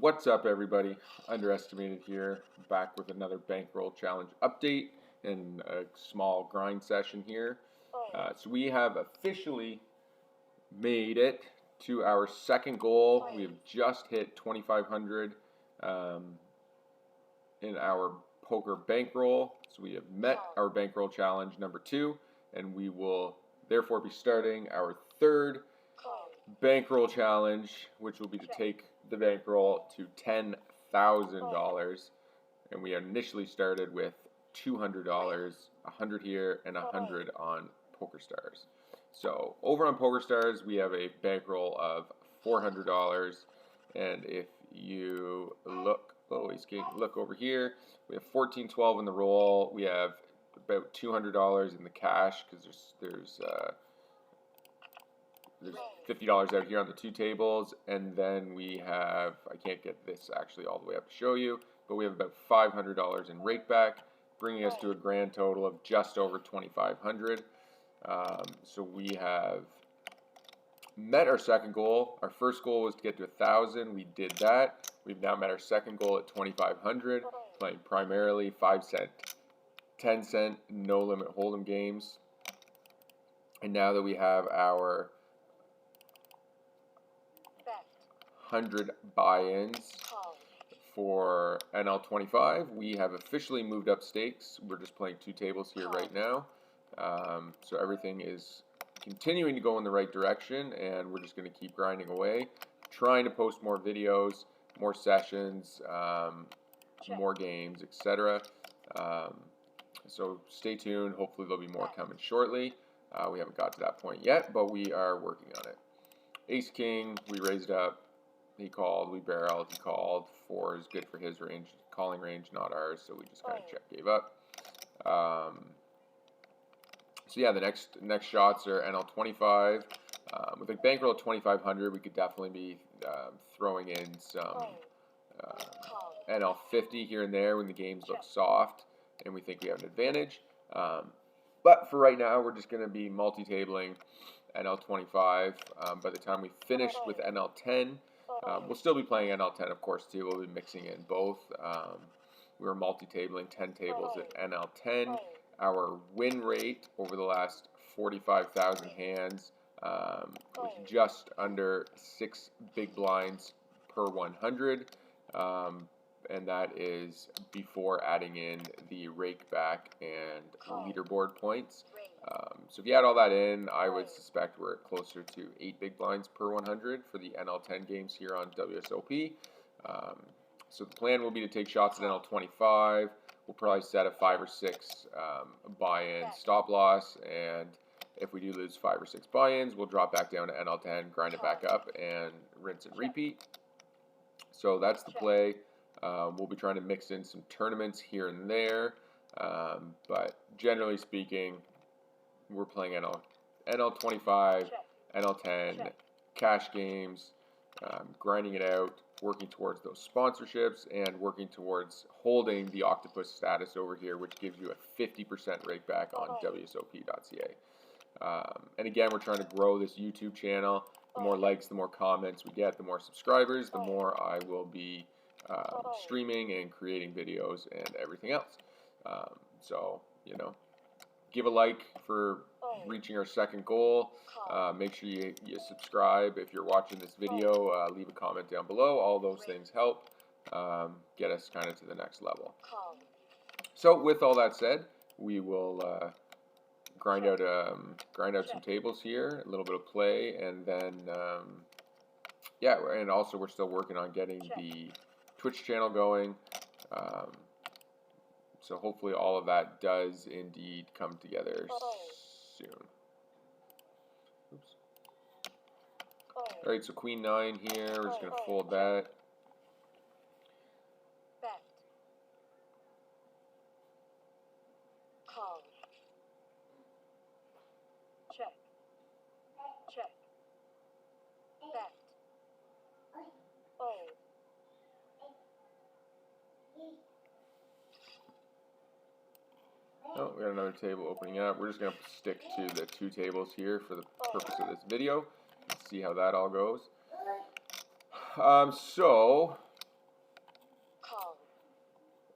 What's up, everybody? Underestimated here, back with another Bankroll Challenge update and a small grind session here. So we have officially made it to our second goal. We have just hit 2,500 in our poker bankroll. So we have met our Bankroll Challenge number 2, and we will therefore be starting our third Bankroll Challenge, which will be to take the bankroll to $10,000, and we initially started with $200, $100 here, and $100 on PokerStars. So over on PokerStars, we have a bankroll of $400, and if you look, look over here, we have 1412 in the roll. We have about $200 in the cash because there's $50 out here on the two tables, and then we have, I can't get this actually all the way up to show you, but we have about $500 in rake back, bringing us to a grand total of just over 2,500. So we have met our second goal. Our first goal was to get to 1,000. We did that. We've now met our second goal at 2,500, playing primarily 5-cent, 10-cent, no limit hold'em games. And now that we have our 100 buy-ins for NL25, we have officially moved up stakes. We're just playing two tables here right now, so everything is continuing to go in the right direction, and we're just going to keep grinding away, trying to post more videos, more sessions, more games, etc. So stay tuned. Hopefully there'll be more coming shortly. We haven't got to that point yet, but we are working on it. Ace King, we raised up. He called, we barreled, he called. 4 is good for his range, calling range, not ours, so we just kind of check, gave up. So yeah, the next shots are NL25. With a bankroll of 2,500, we could definitely be throwing in some NL50 here and there when the games look soft and we think we have an advantage. But for right now, we're just going to be multi-tabling NL25. By the time we finish with NL10, we'll still be playing NL10, of course, too. We'll be mixing in both. We were multi-tabling 10 tables at NL10. Our win rate over the last 45,000 hands was just under 6 big blinds per 100. And that is before adding in the rake back and leaderboard points. So if you add all that in, I would suspect we're closer to 8 big blinds per 100 for the NL10 games here on WSOP. So the plan will be to take shots at NL25. We'll probably set a 5 or 6 buy-in stop loss, and if we do lose 5 or 6 buy-ins, we'll drop back down to NL10, grind it back up, and rinse and repeat. So that's the play. We'll be trying to mix in some tournaments here and there, but generally speaking, we're playing NL25, NL10, cash games, grinding it out, working towards those sponsorships, and working towards holding the octopus status over here, which gives you a 50% rake back on WSOP.ca. And again, we're trying to grow this YouTube channel. The more likes, the more comments we get, the more subscribers, the more I will be streaming and creating videos and everything else. So, you know, give a like for reaching our second goal. Make sure you subscribe if you're watching this video. Leave a comment down below. All those things help get us kind of to the next level. So with all that said, we will grind out some tables here, a little bit of play, and then yeah, and also we're still working on getting the Twitch channel going. So hopefully all of that does indeed come together soon. Oops. Alright, so Queen 9 here, we're just going to fold that. Oh, we got another table opening up. We're just going to stick to the 2 tables here for the purpose of this video. Let's see how that all goes. So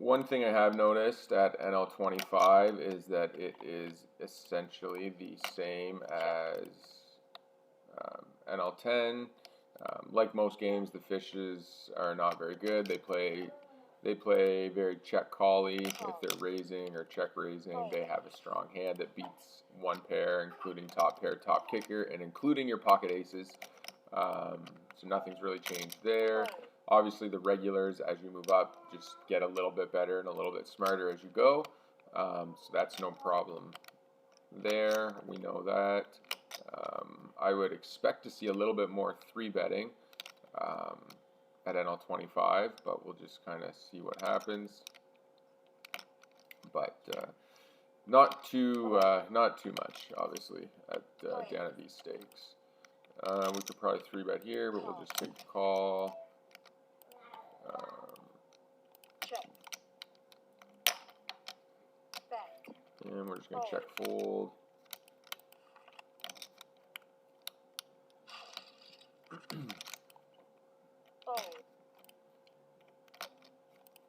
One thing I have noticed at NL25 is that it is essentially the same as NL10. Like most games, the fishes are not very good. They play very check call-y. If they're raising or check raising, they have a strong hand that beats one pair, including top pair, top kicker, and including your pocket aces. So nothing's really changed there. Obviously, the regulars, as you move up, just get a little bit better and a little bit smarter as you go. So that's no problem there. We know that. I would expect to see a little bit more 3-betting at NL25, but we'll just kind of see what happens. But not too much, obviously, down at these stakes. We could probably 3-bet here, but we'll just take the call. And we're just going to check fold.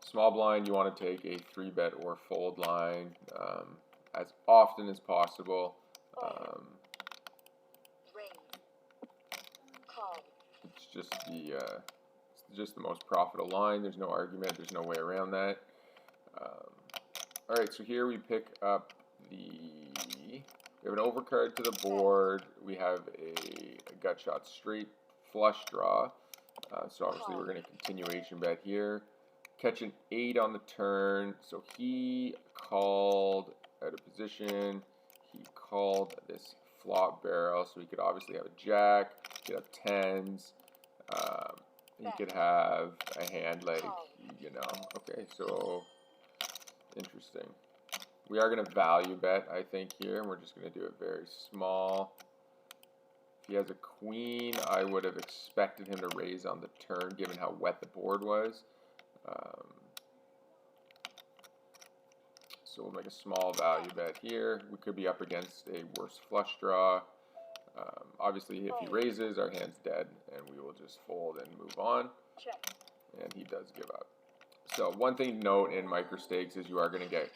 Small blind, you want to take a 3-bet or fold line as often as possible. It's just the most profitable line. There's no argument. There's no way around that. All right, so here we pick up we have an overcard to the board. We have a gut shot straight flush draw. So obviously we're going to continuation bet here. Catch an 8 on the turn. So he called out of position. He called this flop barrel. So he could obviously have a jack. He could have 10s. He could have a hand like, okay, so interesting. We are going to value bet, I think, here, and we're just going to do it very small. If he has a queen, I would have expected him to raise on the turn, given how wet the board was. So we'll make a small value bet here. We could be up against a worse flush draw. Obviously, if he raises, our hand's dead, and we will just fold and move on. And he does give up. So one thing to note in micro stakes is you are going to get,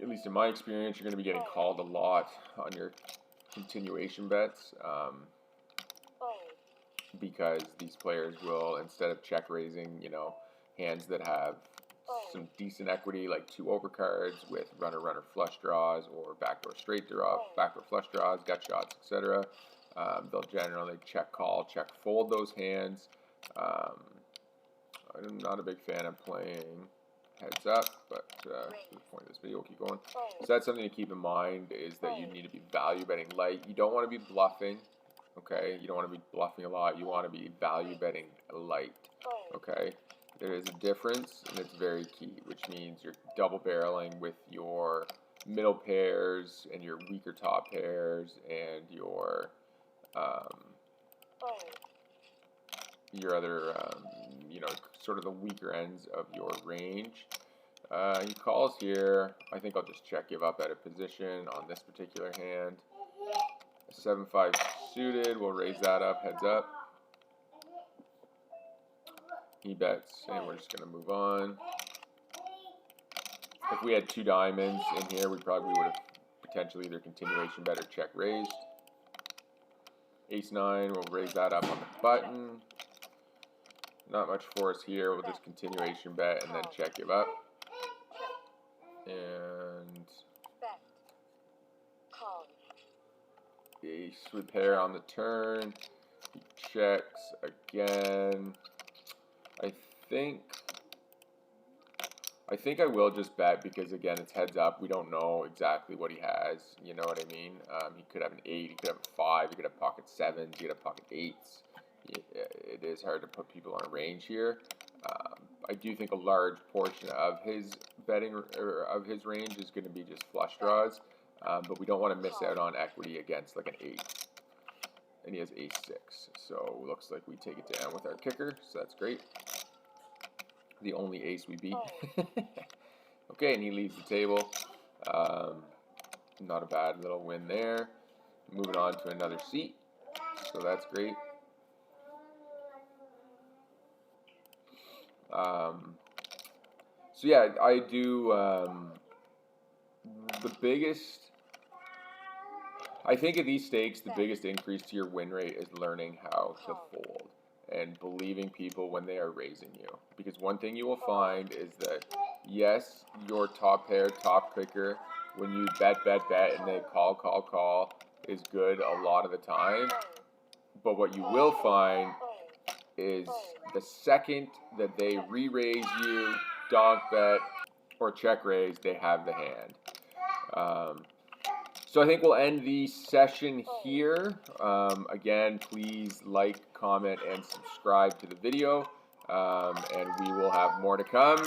at least in my experience, you're going to be getting called a lot on your continuation bets because these players will, instead of check raising, hands that have some decent equity, like 2 overcards with runner flush draws or backdoor straight draw, backdoor flush draws, gut shots, etc. They'll generally check call, check fold those hands. I'm not a big fan of playing heads up, but for the point of this video, we'll keep going. So that's something to keep in mind, is that you need to be value betting light. You don't want to be bluffing, okay? You don't want to be bluffing a lot. You want to be value betting light, okay? There is a difference, and it's very key, which means you're double barreling with your middle pairs and your weaker top pairs and your other, sort of the weaker ends of your range. He calls here. I think I'll just check give up out of position on this particular hand. 7-5 suited, we'll raise that up, heads up. He bets, and we're just going to move on. If we had 2 diamonds in here, we probably would have potentially either continuation bet or check raised. Ace-9, we'll raise that up on the button. Not much for us here. We'll just continuation bet and then check give up. And ace with pair on the turn. He checks again. I think I will just bet because, again, it's heads up. We don't know exactly what he has. You know what I mean? He could have an 8. He could have a 5. He could have pocket 7s. He could have pocket 8s. It is hard to put people on a range here. I do think a large portion of his betting or of his range is going to be just flush draws, but we don't want to miss out on equity against like an 8. And he has ace-6, so it looks like we take it down with our kicker, so that's great. The only ace we beat. Okay, and he leaves the table. Not a bad little win there. Moving on to another seat, so that's great. So yeah, I do. The biggest, I think at these stakes, the biggest increase to your win rate is learning how to fold and believing people when they are raising you. Because one thing you will find is that, yes, your top pair, top clicker, when you bet, and they call, is good a lot of the time. But what you will find is the second that they re-raise you, donk bet, or check raise, they have the hand. So I think we'll end the session here. Again, please like, comment, and subscribe to the video. And we will have more to come.